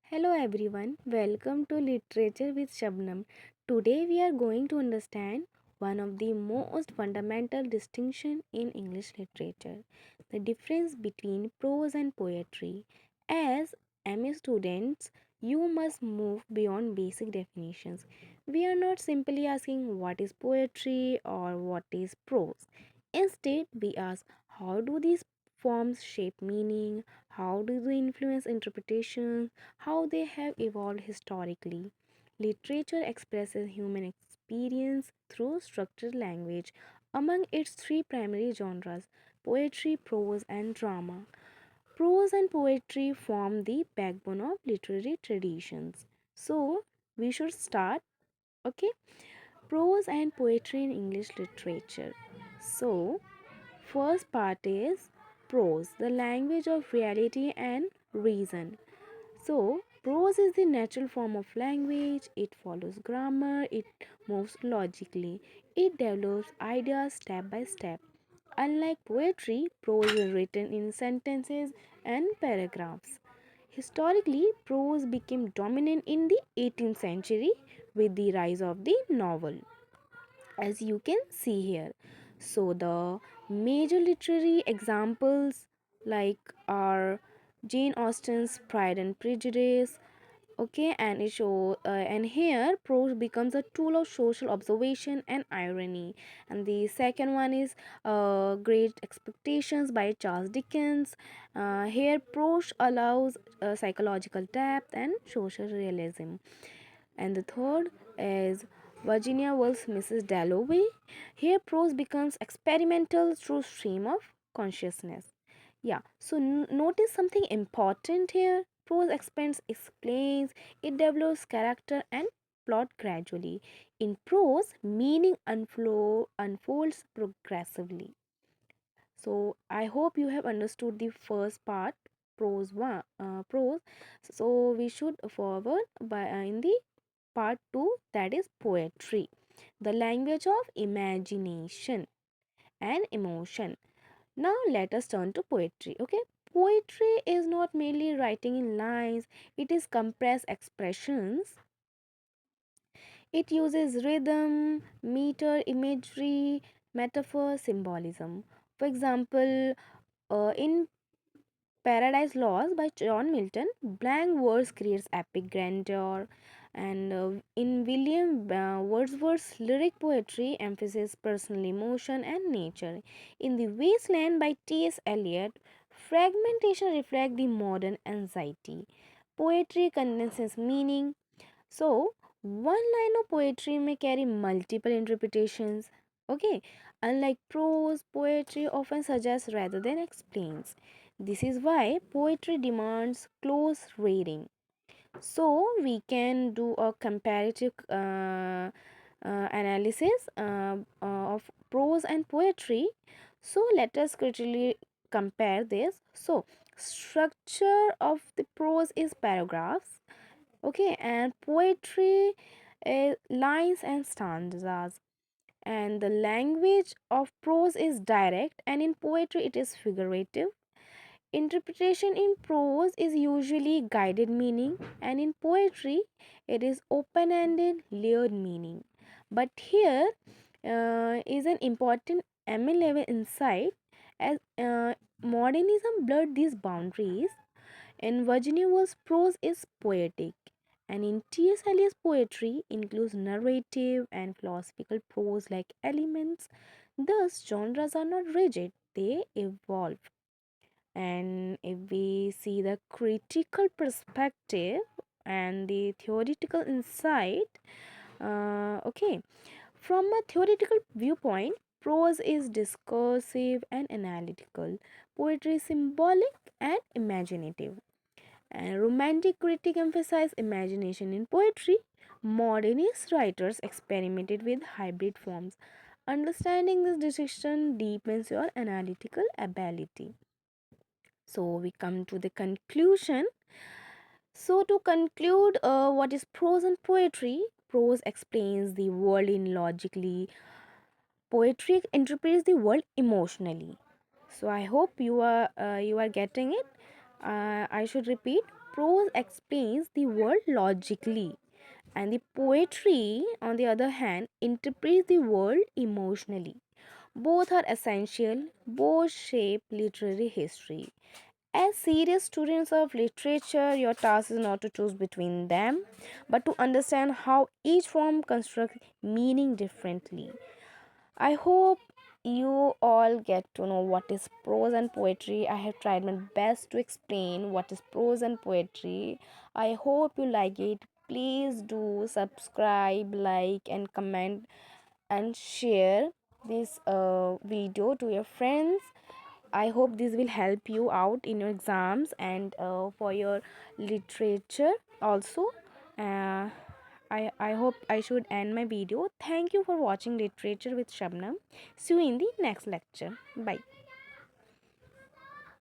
Hello everyone, welcome to Literature with Shabnam. Today we are going to understand one of the most fundamental distinction in English literature, the difference between prose and poetry. As MA students, you must move beyond basic definitions. We are not simply asking what is poetry or what is prose. Instead, we ask how do these forms shape meaning, how do they influence interpretation, how they have evolved historically. Literature expresses human experience through structured language. Among its three primary genres, poetry, prose, and drama. Prose and poetry form the backbone of literary traditions. So, we should start, okay? Prose and poetry in English literature. So, first part is prose, the language of reality and reason. So, prose is the natural form of language, it follows grammar, it moves logically, it develops ideas step by step. Unlike poetry, prose is written in sentences and paragraphs. Historically, prose became dominant in the 18th century with the rise of the novel, as you can see here. So, the major literary examples like are Jane Austen's Pride and Prejudice, okay, and and here prose becomes a tool of social observation and irony. And the second one is Great Expectations by Charles Dickens. Here prose allows psychological depth and social realism. And the third is Virginia Woolf's Mrs. Dalloway. Here prose becomes experimental through stream of consciousness. Yeah, so notice something important here. Prose expands, explains, it develops character and plot gradually. In prose, meaning unfolds progressively. So I hope you have understood the first part, prose. So we should forward by in the part two, that is poetry, the language of imagination and emotion. Now let us turn to poetry. Okay, poetry is not merely writing in lines; it is compressed expressions. It uses rhythm, meter, imagery, metaphor, symbolism. For example, in Paradise Lost by John Milton, blank verse creates epic grandeur, and in William Wordsworth's lyric poetry emphasizes personal emotion and nature. In The Wasteland by T.S. Eliot, fragmentation reflects the modern anxiety. Poetry condenses meaning, so, one line of poetry may carry multiple interpretations. Okay, unlike prose, poetry often suggests rather than explains. This is why poetry demands close reading. So, we can do a comparative analysis of prose and poetry. So, let us critically compare this. So, structure of the prose is paragraphs, okay, and poetry is lines and stanzas, and the language of prose is direct, and in poetry it is figurative. Interpretation in prose is usually guided meaning, and in poetry it is open-ended layered meaning. But here is an important MA level insight, as modernism blurred these boundaries. In Virginia Woolf's prose is poetic, and in T.S. Eliot's poetry includes narrative and philosophical prose like elements. Thus, genres are not rigid, they evolve. And if we see the critical perspective and the theoretical insight, okay, from a theoretical viewpoint, prose is discursive and analytical, poetry is symbolic and imaginative. And romantic critic emphasized imagination in poetry. Modernist writers experimented with hybrid forms. Understanding this distinction deepens your analytical ability. So we come to the conclusion. So to conclude, what is prose and poetry? Prose explains the world in logically. Poetry interprets the world emotionally. So I hope you are getting it. I should repeat. prose explains the world logically, and the poetry, on the other hand, interprets the world emotionally. Both are essential, both shape literary history. As serious students of literature, your task is not to choose between them, but to understand how each form constructs meaning differently. I hope you all get to know what is prose and poetry. I have tried my best to explain what is prose and poetry. I hope you like it. Please do subscribe, like, and comment and share this video to your friends. I hope this will help you out in your exams and for your literature also. Uh, I hope I should end my video. Thank you for watching Literature with Shabnam. See you in the next lecture. Bye.